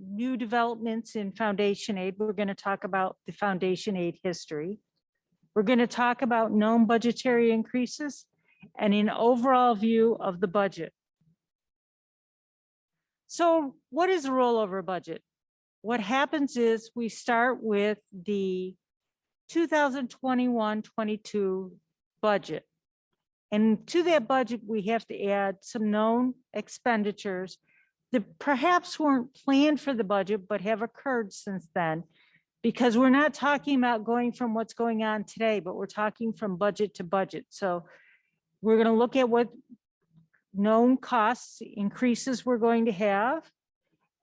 new developments in foundation aid. We're going to talk about the foundation aid history. We're going to talk about known budgetary increases and an overall view of the budget. So what is a rollover budget? What happens is we start with the 2021-22 budget. And to that budget, we have to add some known expenditures that perhaps weren't planned for the budget, but have occurred since then, because we're not talking about going from what's going on today, but we're talking from budget to budget. So we're going to look at what known costs increases we're going to have,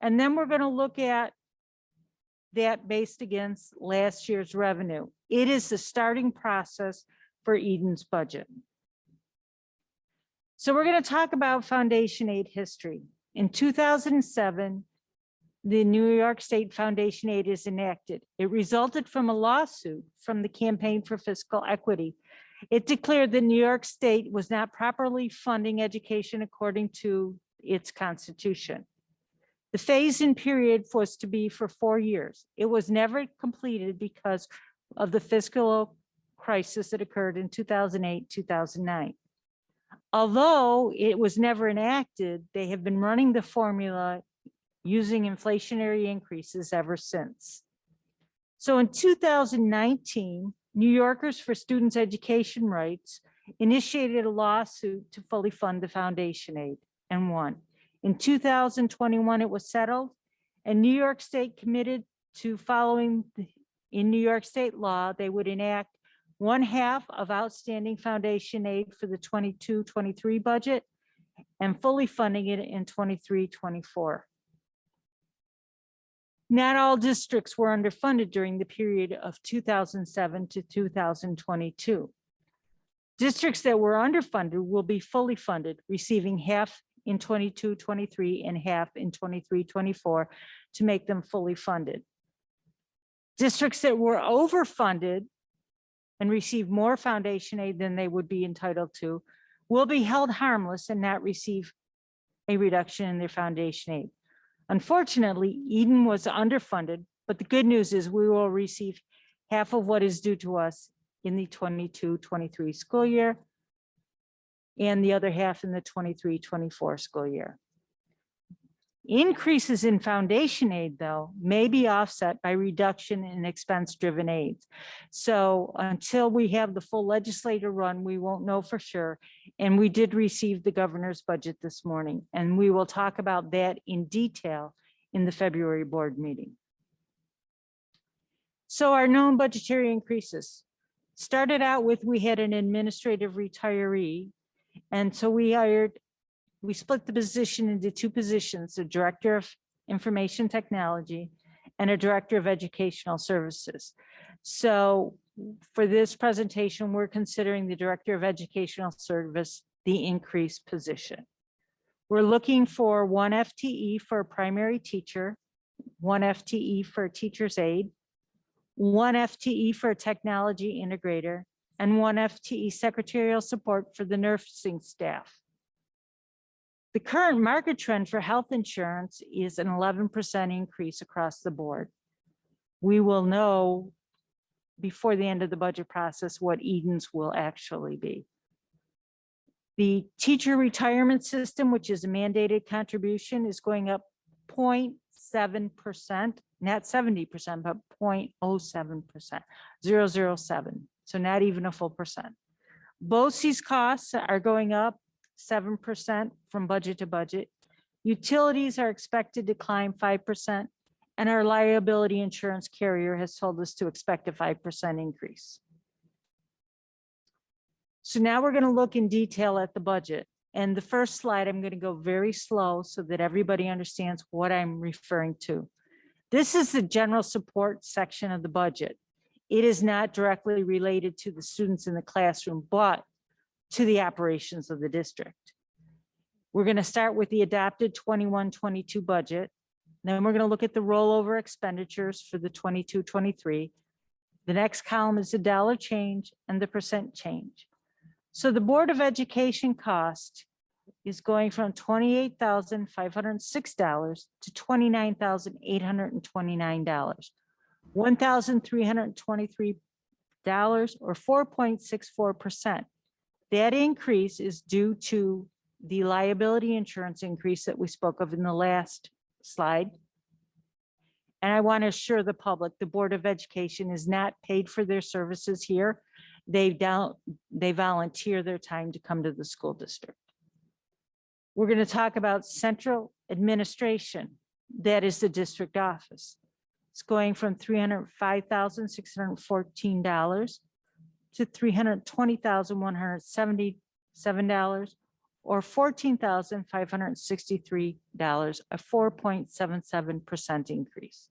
and then we're going to look at that based against last year's revenue. It is the starting process for Eden's budget. So we're going to talk about foundation aid history. In 2007, the New York State Foundation Aid is enacted. It resulted from a lawsuit from the Campaign for Fiscal Equity. It declared that New York State was not properly funding education according to its constitution. The phase-in period was to be for 4 years. It was never completed because of the fiscal crisis that occurred in 2008, 2009. Although it was never enacted, they have been running the formula using inflationary increases ever since. So in 2019, New Yorkers for Students' Education Rights initiated a lawsuit to fully fund the foundation aid and won. In 2021, it was settled, and New York State committed to following in New York State law, they would enact 1/2 of outstanding foundation aid for the 22-23 budget and fully funding it in 23-24. Not all districts were underfunded during the period of 2007 to 2022. Districts that were underfunded will be fully funded, receiving half in 22-23 and half in 23-24 to make them fully funded. Districts that were overfunded and receive more foundation aid than they would be entitled to will be held harmless and not receive a reduction in their foundation aid. Unfortunately, Eden was underfunded, but the good news is we will receive half of what is due to us in the 22-23 school year and the other half in the 23-24 school year. Increases in foundation aid, though, may be offset by reduction in expense-driven aids. So until we have the full legislative run, we won't know for sure. And we did receive the governor's budget this morning, and we will talk about that in detail in the February board meeting. So our known budgetary increases started out with, we had an administrative retiree, and so we split the position into 2 positions, a director of information technology and a director of educational services. So for this presentation, we're considering the director of educational service the increased position. We're looking for 1 FTE for a primary teacher, 1 FTE for a teacher's aide, 1 FTE for a technology integrator, and 1 FTE secretarial support for the nursing staff. The current market trend for health insurance is an 11% increase across the board. We will know before the end of the budget process what Eden's will actually be. The teacher retirement system, which is a mandated contribution, is going up 0.7%, not 70%, but 0.07%, 007. So not even a full percent. BOCES costs are going up 7% from budget to budget. Utilities are expected to climb 5%, and our liability insurance carrier has told us to expect a 5% increase. So now we're going to look in detail at the budget. And the first slide, I'm going to go very slow so that everybody understands what I'm referring to. This is the general support section of the budget. It is not directly related to the students in the classroom, but to the operations of the district. We're going to start with the adopted 21-22 budget. Then we're going to look at the rollover expenditures for the 22-23. The next column is the dollar change and the percent change. So the Board of Education cost is going from $28,506 to $29,829, $1,323 or 4.64%. That increase is due to the liability insurance increase that we spoke of in the last slide. And I want to assure the public, the Board of Education is not paid for their services here. They volunteer their time to come to the school district. We're going to talk about central administration. That is the district office. It's going from $305,614 to $320,177 or $14,563, a 4.77% increase.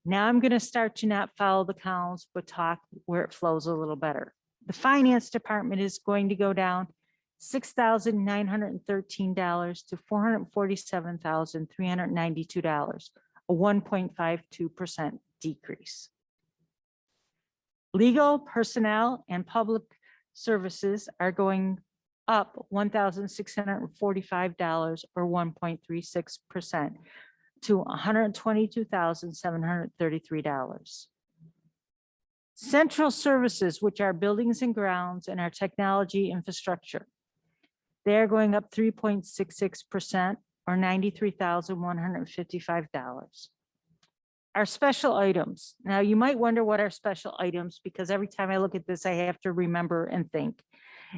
Now I'm going to start to not follow the columns, but talk where it flows a little better. The finance department is going to go down $6,913 to $447,392, a 1.52% decrease. Legal, personnel, and public services are going up $1,645 or 1.36% to $122,733. Central services, which are buildings and grounds and our technology infrastructure, they're going up 3.66% or $93,155. Our special items. Now you might wonder what are special items, because every time I look at this, I have to remember and think.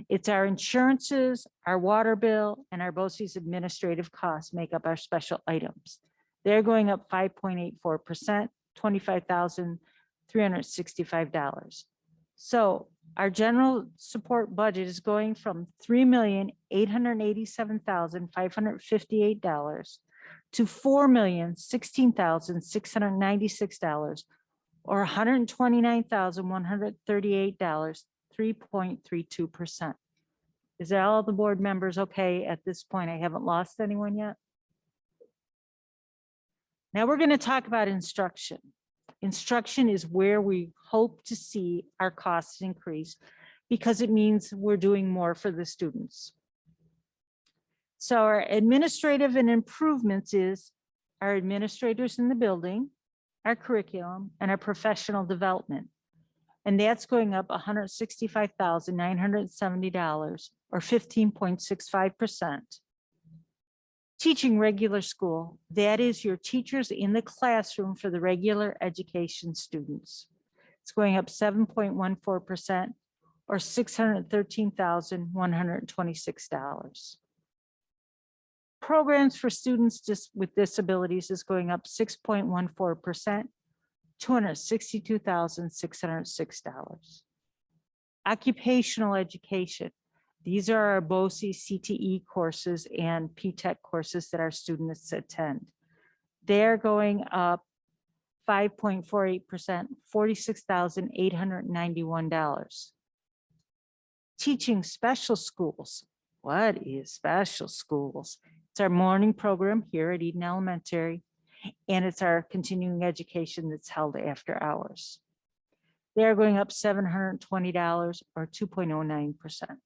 It's our insurances, our water bill, and our BOCES administrative costs make up our special items. They're going up 5.84%, $25,365. So our general support budget is going from $3,887,558 to $4,016,696, or $129,138, 3.32%. Is that all the board members okay at this point? I haven't lost anyone yet. Now we're going to talk about instruction. Instruction is where we hope to see our costs increase because it means we're doing more for the students. So our administrative and improvements is our administrators in the building, our curriculum, and our professional development. And that's going up $165,970 or 15.65%. Teaching regular school, that is your teachers in the classroom for the regular education students. It's going up 7.14% or $613,126. Programs for students with disabilities is going up 6.14%, $262,606. Occupational education. These are our BOCES CTE courses and PTEC courses that our students attend. They're going up 5.48%, $46,891. Teaching special schools. What is special schools? It's our morning program here at Eden Elementary, and it's our continuing education that's held after hours. They're going up $720 or 2.09%.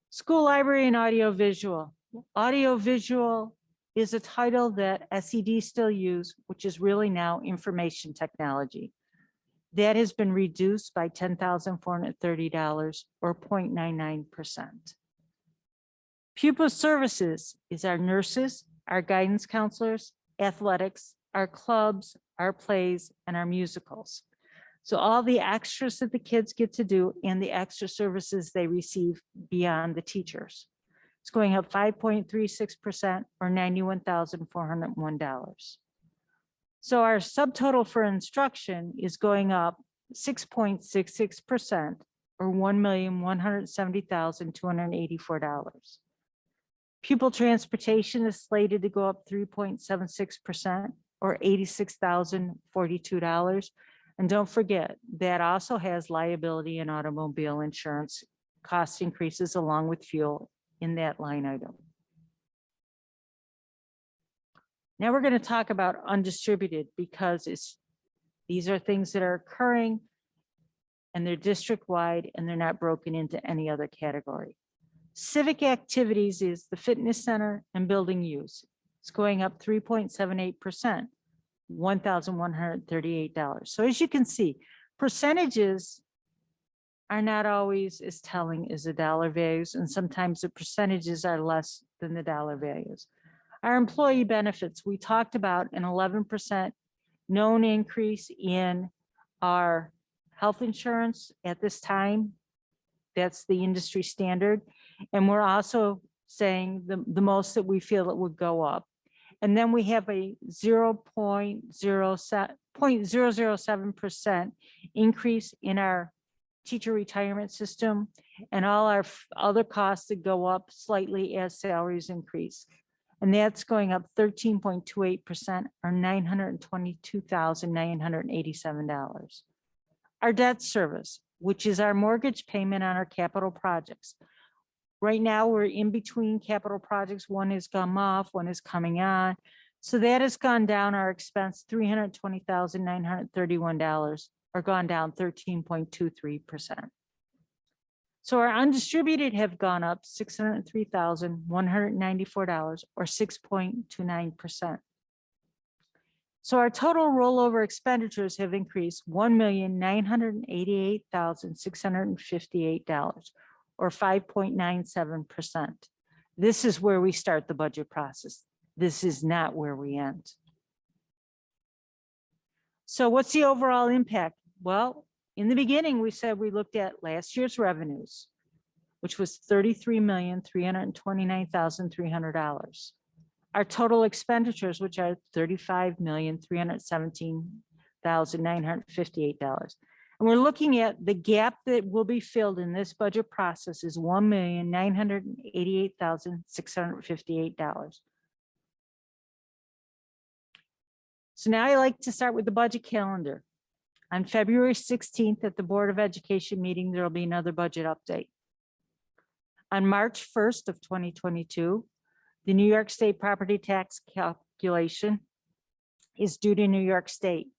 School library and audiovisual. Audiovisual is a title that SED still use, which is really now information technology. That has been reduced by $10,430 or 0.99%. Pupil services is our nurses, our guidance counselors, athletics, our clubs, our plays, and our musicals. So all the extras that the kids get to do and the extra services they receive beyond the teachers. It's going up 5.36% or $91,401. So our subtotal for instruction is going up 6.66% or $1,170,284. Pupil transportation is slated to go up 3.76% or $86,042. And don't forget, that also has liability and automobile insurance cost increases along with fuel in that line item. Now we're going to talk about undistributed because these are things that are occurring and they're district-wide and they're not broken into any other category. Civic activities is the fitness center and building use. It's going up 3.78%, $1,138. So as you can see, percentages are not always as telling as the dollar values, and sometimes the percentages are less than the dollar values. Our employee benefits, we talked about an 11% known increase in our health insurance at this time. That's the industry standard. And we're also saying the most that we feel it would go up. And then we have a 0.007% increase in our teacher retirement system, and all our other costs that go up slightly as salaries increase. And that's going up 13.28%, or $922,987. Our debt service, which is our mortgage payment on our capital projects. Right now, we're in between capital projects. One has come off, one is coming on. So that has gone down our expense, $320,931, or gone down 13.23%. So our undistributed have gone up $603,194, or 6.29%. So our total rollover expenditures have increased $1,988,658, or 5.97%. This is where we start the budget process. This is not where we end. So what's the overall impact? Well, in the beginning, we said we looked at last year's revenues, which was $33,329,300. Our total expenditures, which are $35,317,958. And we're looking at the gap that will be filled in this budget process is $1,988,658. So now I like to start with the budget calendar. On February 16th at the Board of Education meeting, there will be another budget update. On March 1st of 2022, the New York State property tax calculation is due to New York State.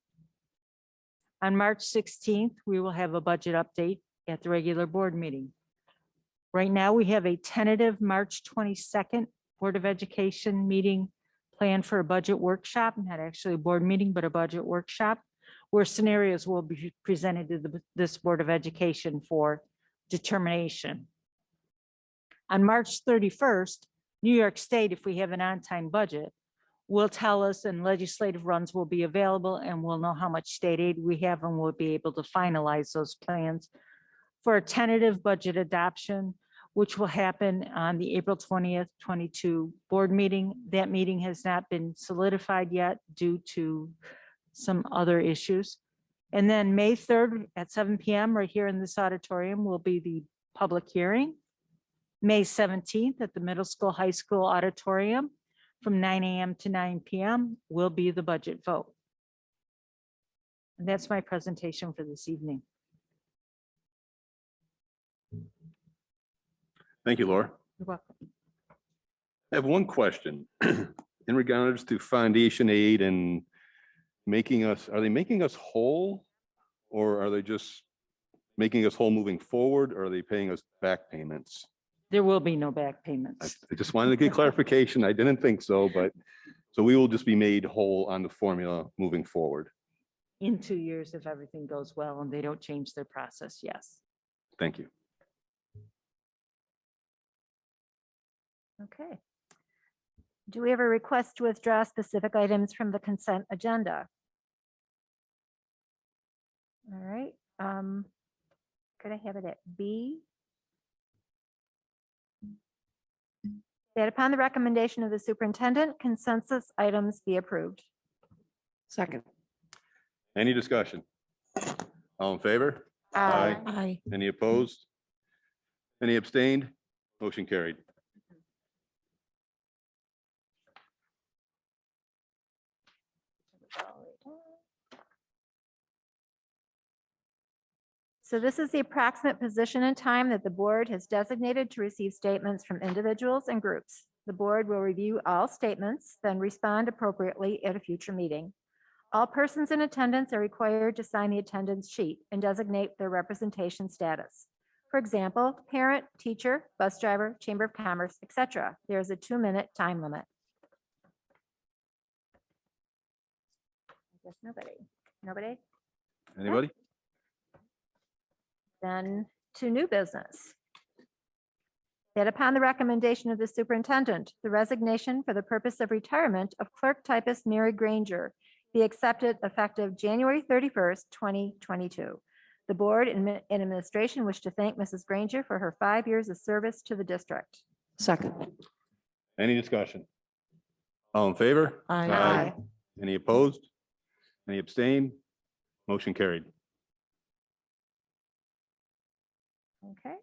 On March 16th, we will have a budget update at the regular board meeting. Right now, we have a tentative March 22nd Board of Education meeting planned for a budget workshop, not actually a board meeting, but a budget workshop, where scenarios will be presented to this Board of Education for determination. On March 31st, New York State, if we have an on-time budget, will tell us, and legislative runs will be available, and we'll know how much state aid we have, and we'll be able to finalize those plans for a tentative budget adoption, which will happen on the April 20th, 22 board meeting. That meeting has not been solidified yet due to some other issues. And then May 3rd at 7 p.m. right here in this auditorium will be the public hearing. May 17th at the middle school, high school auditorium from 9 a.m. to 9 p.m. will be the budget vote. And that's my presentation for this evening. Thank you, Laura. You're welcome. I have one question in regards to foundation aid and are they making us whole, or are they just making us whole moving forward, or are they paying us back payments? There will be no back payments. I just wanted to get clarification. I didn't think so, but so we will just be made whole on the formula moving forward. In 2 years, if everything goes well and they don't change their process, yes. Thank you. Okay. Do we have a request to withdraw specific items from the consent agenda? All right. Could I have it at B? That upon the recommendation of the superintendent, consensus items be approved. Second. Any discussion? All in favor? Aye. Aye. Any opposed? Any abstained? Motion carried. So this is the approximate position and time that the board has designated to receive statements from individuals and groups. The board will review all statements, then respond appropriately at a future meeting. All persons in attendance are required to sign the attendance sheet and designate their representation status. For example, parent, teacher, bus driver, chamber of commerce, etc. There is a 2-minute time limit. I guess nobody? Anybody? Then to new business. That upon the recommendation of the superintendent, the resignation for the purpose of retirement of clerk typist Mary Granger be accepted effective January 31st, 2022. The board and administration wish to thank Mrs. Granger for her 5 years of service to the district. Second. Any discussion? All in favor? Aye. Any opposed? Any abstained? Motion carried. Okay.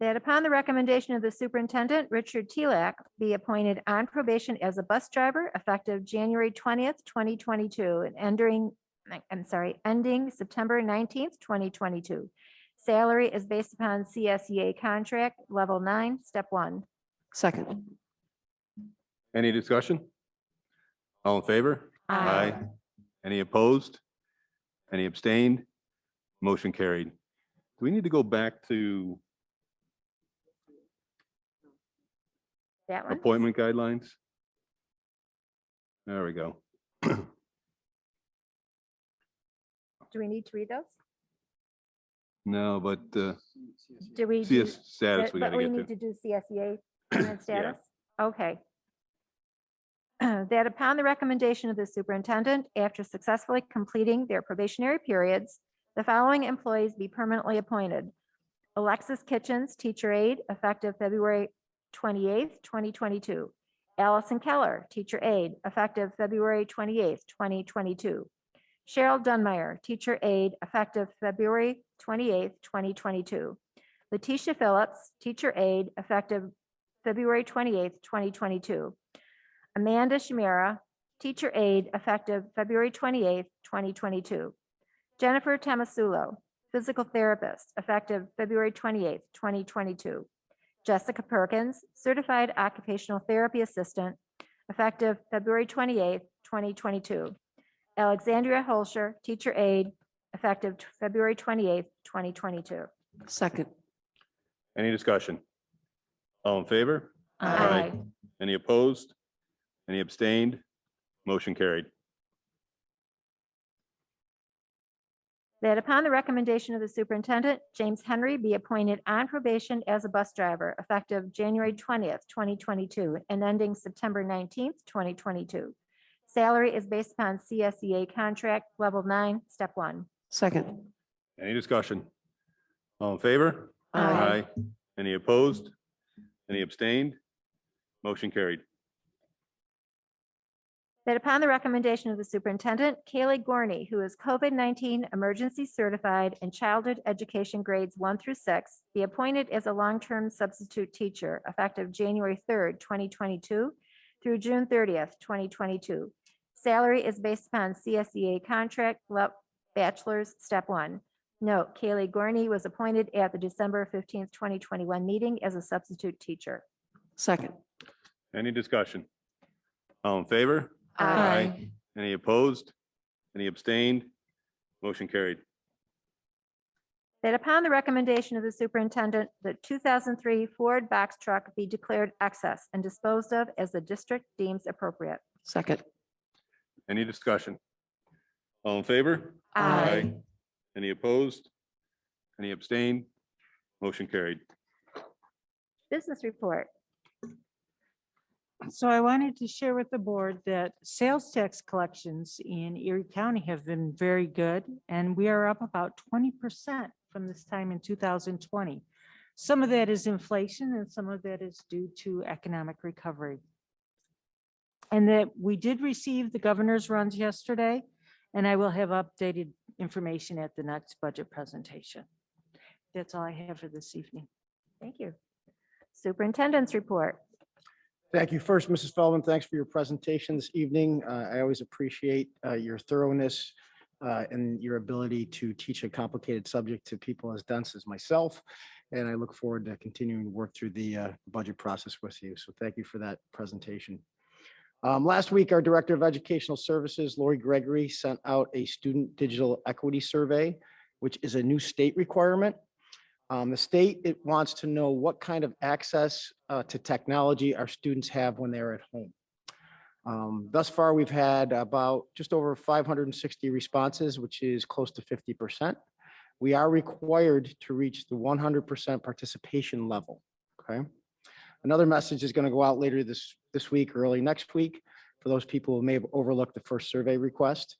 That upon the recommendation of the superintendent, Richard Telak be appointed on probation as a bus driver effective January 20th, 2022 and ending September 19th, 2022. Salary is based upon CSEA contract level 9, step 1. Second. Any discussion? All in favor? Any opposed? Any abstained? Motion carried. Do we need to go back to That one. appointment guidelines? There we go. Do we need to read those? No, but Do we? do- CS status we But gotta we get need to. to do CSEA payment status? Okay. That upon the recommendation of the superintendent, after successfully completing their probationary periods, the following employees be permanently appointed. Alexis Kitchens, teacher aide, effective February 28th, 2022. Allison Keller, teacher aide, effective February 28th, 2022. Cheryl Dunmeyer, teacher aide, effective February 28th, 2022. Letitia Phillips, teacher aide, effective February 28th, 2022. Amanda Shamira, teacher aide, effective February 28th, 2022. Jennifer Tamasulo, physical therapist, effective February 28th, 2022. Jessica Perkins, certified occupational therapy assistant, effective February 28th, 2022. Alexandria Holscher, teacher aide, effective February 28th, 2022. Second. Any discussion? All in favor? Aye. Any opposed? Any abstained? Motion carried. That upon the recommendation of the superintendent, James Henry be appointed on probation as a bus driver effective January 20th, 2022 and ending September 19th, 2022. Salary is based upon CSEA contract level 9, step 1. Second. Any discussion? All in favor? Aye. Any opposed? Any abstained? Motion carried. That upon the recommendation of the superintendent, Kaylee Gorney, who is COVID-19 emergency certified in childhood education grades 1 through 6, be appointed as a long-term substitute teacher effective January 3rd, 2022 through June 30th, 2022. Salary is based upon CSEA contract bachelor's step 1. Note, Kaylee Gorney was appointed at the December 15th, 2021 meeting as a substitute teacher. Second. Any discussion? All in favor? Aye. Any opposed? Any abstained? Motion carried. That upon the recommendation of the superintendent, the 2003 Ford box truck be declared excess and disposed of as the district deems appropriate. Second. Any discussion? All in favor? Aye. Any opposed? Any abstained? Motion carried. Business report. So I wanted to share with the board that sales tax collections in Erie County have been very good, and we are up about 20% from this time in 2020. Some of that is inflation and some of that is due to economic recovery. And that we did receive the governor's runs yesterday, and I will have updated information at the next budget presentation. That's all I have for this evening. Thank you. Superintendent's report. Thank you. First, Mrs. Feldman, thanks for your presentation this evening. I always appreciate your thoroughness and your ability to teach a complicated subject to people as dense as myself. And I look forward to continuing to work through the budget process with you. So thank you for that presentation. Last week, our Director of Educational Services, Lori Gregory, sent out a student digital equity survey, which is a new state requirement. The state, it wants to know what kind of access to technology our students have when they're at home. Thus far, we've had about just over 560 responses, which is close to 50%. We are required to reach the 100% participation level, okay? Another message is going to go out later this week, early next week, for those people who may have overlooked the first survey request.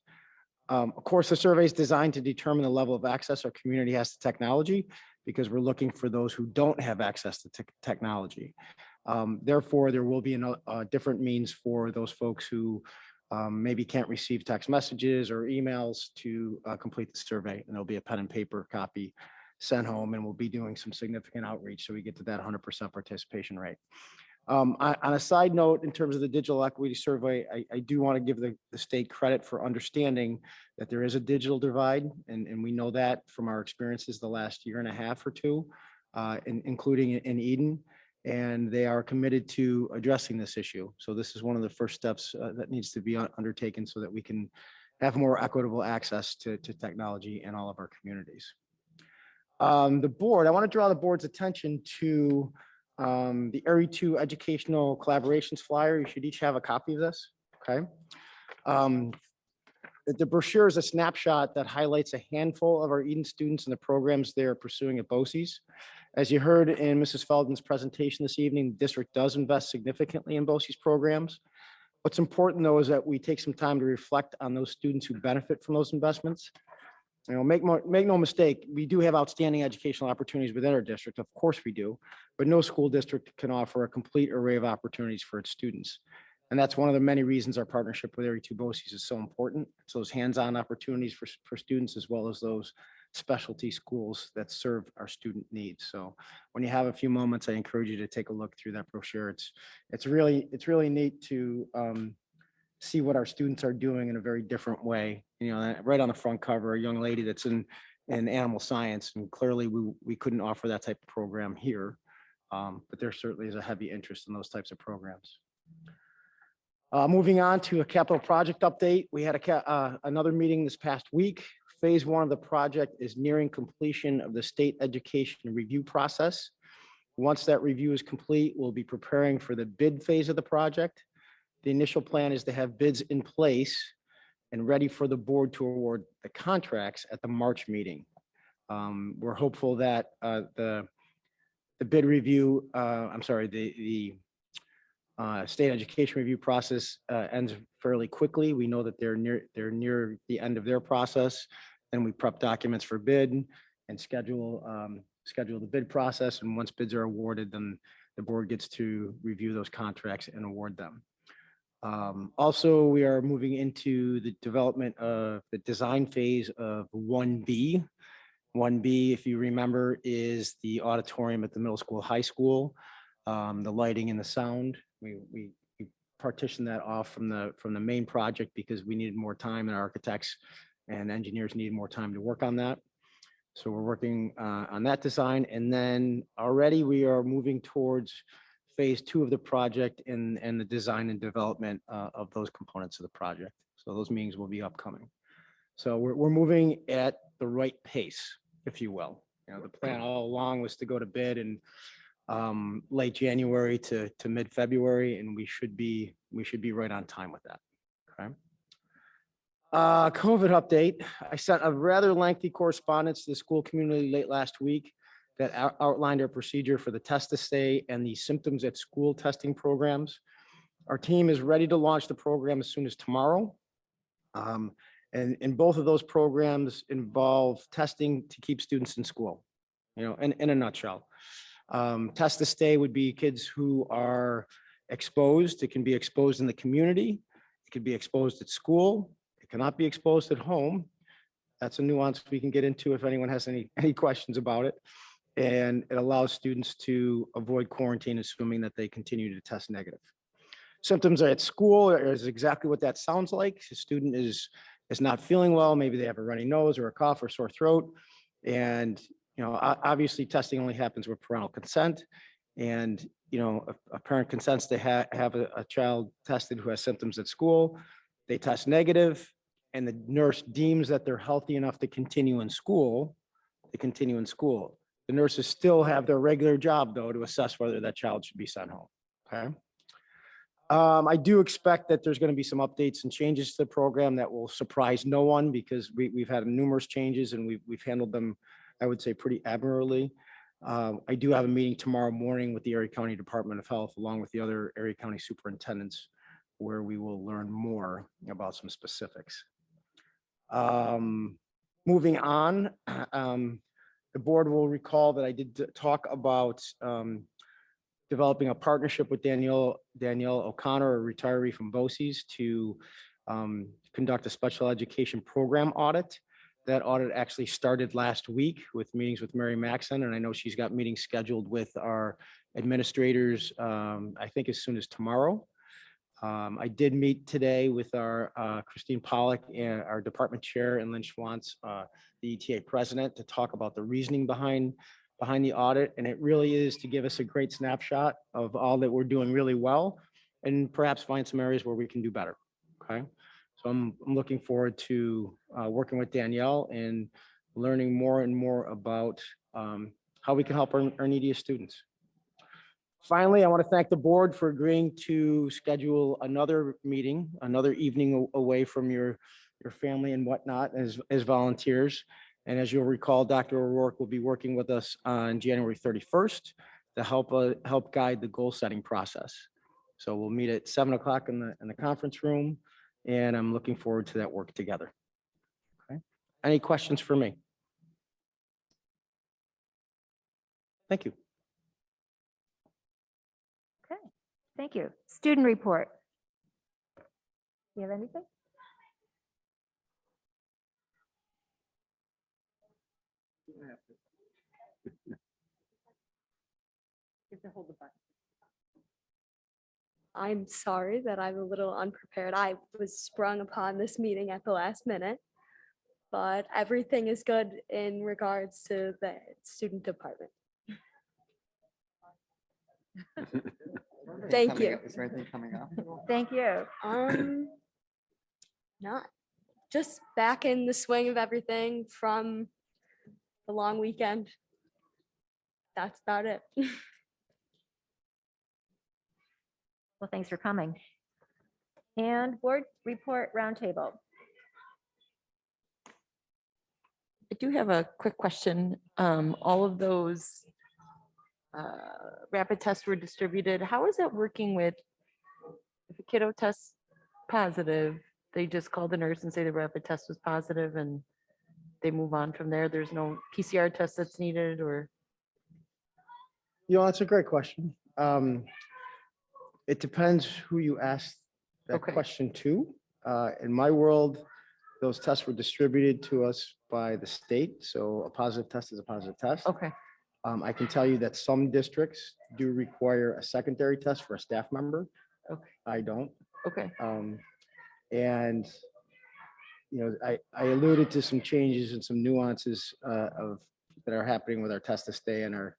Of course, the survey is designed to determine the level of access our community has to technology, because we're looking for those who don't have access to technology. Therefore, there will be a different means for those folks who maybe can't receive text messages or emails to complete the survey. And there'll be a pen and paper copy sent home, and we'll be doing some significant outreach so we get to that 100% participation rate. On a side note, in terms of the digital equity survey, I do want to give the state credit for understanding that there is a digital divide, and we know that from our experiences the last year and a half or two, including in Eden, and they are committed to addressing this issue. So this is one of the first steps that needs to be undertaken so that we can have more equitable access to technology in all of our communities. The board, I want to draw the board's attention to the Area 2 educational collaborations flyer. You should each have a copy of this, okay? The brochure is a snapshot that highlights a handful of our Eden students and the programs they're pursuing at BOCES. As you heard in Mrs. Feldman's presentation this evening, the district does invest significantly in BOCES programs. What's important, though, is that we take some time to reflect on those students who benefit from those investments. You know, make no mistake, we do have outstanding educational opportunities within our district. Of course we do, but no school district can offer a complete array of opportunities for its students. And that's one of the many reasons our partnership with Area 2 BOCES is so important. It's those hands-on opportunities for students, as well as those specialty schools that serve our student needs. So when you have a few moments, I encourage you to take a look through that brochure. It's really neat to see what our students are doing in a very different way. You know, right on the front cover, a young lady that's in animal science, and clearly we couldn't offer that type of program here, but there certainly is a heavy interest in those types of programs. Moving on to a capital project update, we had another meeting this past week. Phase 1 of the project is nearing completion of the state education review process. Once that review is complete, we'll be preparing for the bid phase of the project. The initial plan is to have bids in place and ready for the board to award the contracts at the March meeting. We're hopeful that the bid review, the state education review process ends fairly quickly. We know that they're near the end of their process, and we prep documents for bid and schedule the bid process. And once bids are awarded, then the board gets to review those contracts and award them. Also, we are moving into the development of the design phase of 1B. 1B, if you remember, is the auditorium at the middle school, high school, the lighting and the sound. We partitioned that off from the main project because we needed more time, and our architects and engineers needed more time to work on that. So we're working on that design, and then already we are moving towards phase 2 of the project and the design and development of those components of the project. So those meetings will be upcoming. So we're moving at the right pace, if you will. You know, the plan all along was to go to bid in late January to mid-February, and we should be right on time with that. Okay. COVID update. I sent a rather lengthy correspondence to the school community late last week that outlined our procedure for the test to stay and the symptoms at school testing programs. Our team is ready to launch the program as soon as tomorrow. And both of those programs involve testing to keep students in school, you know, in a nutshell. Test to stay would be kids who are exposed. It can be exposed in the community. It could be exposed at school. It cannot be exposed at home. That's a nuance we can get into if anyone has any questions about it. And it allows students to avoid quarantine, assuming that they continue to test negative. Symptoms at school is exactly what that sounds like. The student is not feeling well. Maybe they have a runny nose or a cough or sore throat. And, you know, obviously testing only happens with parental consent. And, you know, a parent consents to have a child tested who has symptoms at school. They test negative, and the nurse deems that they're healthy enough to continue in school. They continue in school. The nurses still have their regular job, though, to assess whether that child should be sent home. Okay. I do expect that there's going to be some updates and changes to the program that will surprise no one because we've had numerous changes and we've handled them, I would say, pretty admirably. I do have a meeting tomorrow morning with the Erie County Department of Health, along with the other Erie County superintendents, where we will learn more about some specifics. Moving on, the board will recall that I did talk about developing a partnership with Danielle O'Connor, a retiree from BOCES, to conduct a special education program audit. That audit actually started last week with meetings with Mary Maxon, and I know she's got meetings scheduled with our administrators, I think as soon as tomorrow. I did meet today with our Christine Pollock and our department chair and Lynn Schwantz, the ETA president, to talk about the reasoning behind the audit. And it really is to give us a great snapshot of all that we're doing really well and perhaps find some areas where we can do better. Okay. So I'm looking forward to working with Danielle and learning more and more about how we can help our neediest students. Finally, I want to thank the board for agreeing to schedule another meeting, another evening away from your family and whatnot as volunteers. And as you'll recall, Dr. O'Rourke will be working with us on January 31st to help guide the goal setting process. So we'll meet at 7 o'clock in the conference room, and I'm looking forward to that work together. Okay. Any questions for me? Thank you. Okay, thank you. Student report. Do you have anything? I'm sorry that I'm a little unprepared. I was sprung upon this meeting at the last minute, but everything is good in regards to the student department. Thank you. Is there anything coming up? Thank you. Not just back in the swing of everything from the long weekend. That's about it. Well, thanks for coming. And board report roundtable. I do have a quick question. All of those rapid tests were distributed. How is that working with if a kiddo tests positive, they just call the nurse and say the rapid test was positive and they move on from there? There's no PCR test that's needed or? You know, that's a great question. It depends who you ask that Okay. question to. In my world, those tests were distributed to us by the state. So a positive test is a positive test. Okay, I can tell you that some districts do require a secondary test for a staff member. Okay. I don't. okay, And, you know, I alluded to some changes and some nuances that are happening with our test to stay and our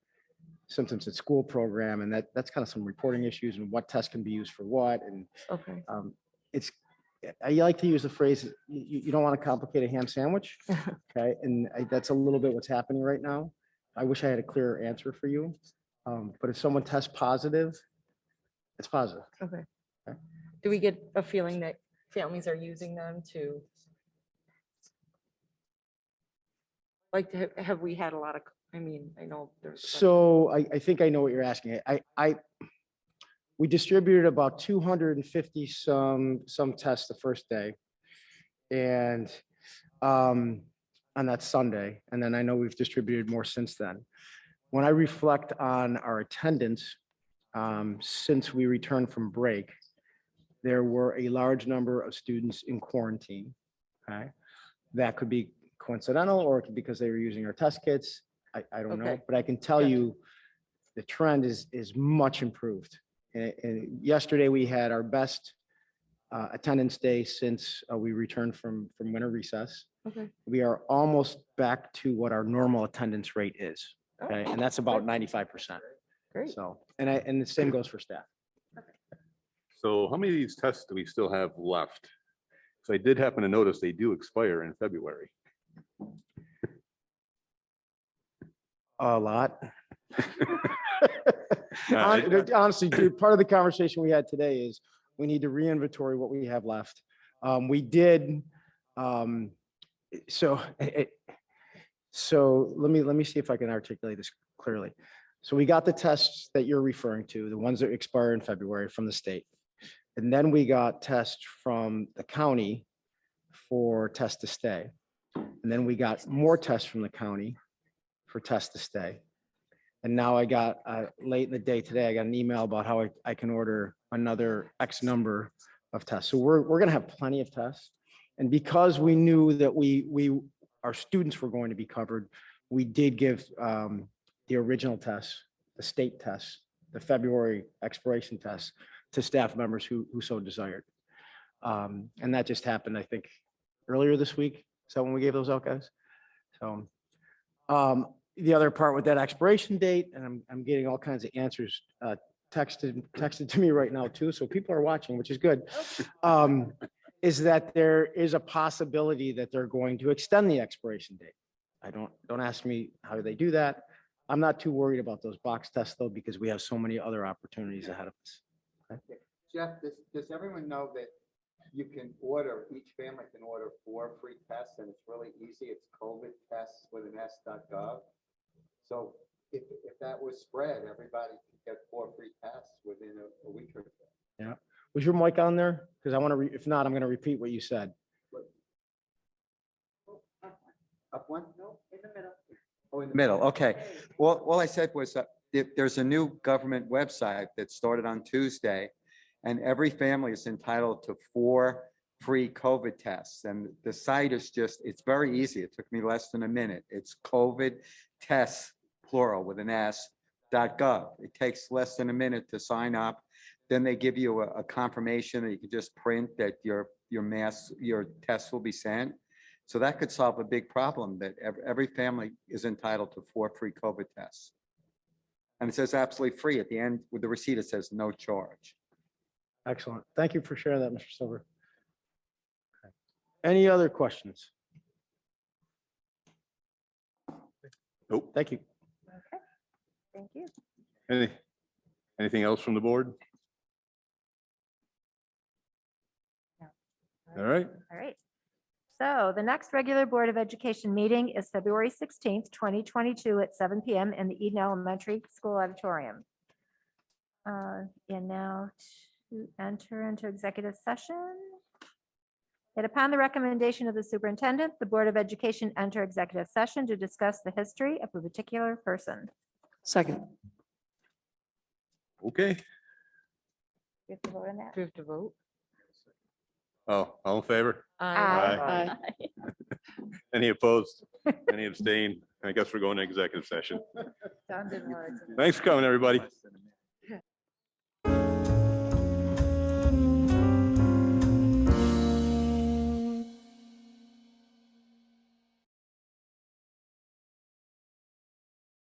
symptoms at school program. And that's kind of some reporting issues and what tests can be used for what. And okay. I like to use the phrase, you don't want to complicate a ham sandwich. Okay. And that's a little bit what's happening right now. I wish I had a clearer answer for you. But if someone tests positive, it's positive. Okay. Okay. Do we get a feeling that families are using them to? Like, have we had a lot of, I mean, I know there's. So I think I know what you're asking. We distributed about 250 some tests the first day. And on that Sunday, and then I know we've distributed more since then. When I reflect on our attendance, since we returned from break, there were a large number of students in quarantine. Okay. That could be coincidental or it could be because they were using our test kits. I don't know, Okay. but I can tell Gotcha. you the trend is much improved. And yesterday we had our best attendance day since we returned from winter recess. Okay. We are almost back to what our normal attendance rate is. Okay, and that's about 95%. Great. So, and the same goes for staff. So how many of these tests do we still have left? So I did happen to notice they do expire in February. A lot. I- Honestly, dude, part of the conversation we had today is we need to re-inventory what we have left. We did, so, so let me see if I can articulate this clearly. So we got the tests that you're referring to, the ones that expire in February from the state. And then we got tests from the county for test to stay. And then we got more tests from the county for test to stay. And now I got, late in the day today, I got an email about how I can order another X number of tests. So we're going to have plenty of tests. And because we knew that our students were going to be covered, we did give the original tests, the state tests, the February expiration tests to staff members who so desired. And that just happened, I think, earlier this week. So when we gave those out, guys. So the other part with that expiration date, and I'm getting all kinds of answers texted to me right now too. So people are watching, which is good. Is that there is a possibility that they're going to extend the expiration date. Don't ask me how they do that. I'm not too worried about those box tests though, because we have so many other opportunities ahead of us. Okay. Jeff, does everyone know that you can order, each family can order 4 free tests, and it's really easy. It's COVID tests with an s.gov. So if that was spread, everybody could get 4 free tests within a week or two. Yeah. Was your mic on there? Because I want to, if not, I'm going to repeat what you said. Up one? No, in the middle. Oh, in the middle, okay. Well, all I said was there's a new government website that started on Tuesday, and every family is entitled to 4 free COVID tests. And the site is just, it's very easy. It took me less than a minute. It's COVID tests, plural with an s.gov. It takes less than a minute to sign up. Then they give you a confirmation that you can just print that your test will be sent. So that could solve a big problem, that every family is entitled to 4 free COVID tests. And it says absolutely free at the end with the receipt. It says no charge. Excellent. Thank you for sharing that, Mr. Silver. Okay. Any other questions? Nope. Thank you. Thank you. Anything else from the board? No. All right. All right. So the next regular Board of Education meeting is February 16th, 2022 at 7 p.m. in the Eden Elementary School Auditorium. And now to enter into executive session. That upon the recommendation of the superintendent, the Board of Education enter executive session to discuss the history of a particular person. Second. Okay. You have to vote on that. Do we have to vote? Oh, all in favor? Aye. Any opposed? Any abstain? I guess we're going to executive session. Sounded hard. Thanks for coming, everybody. Less than a minute.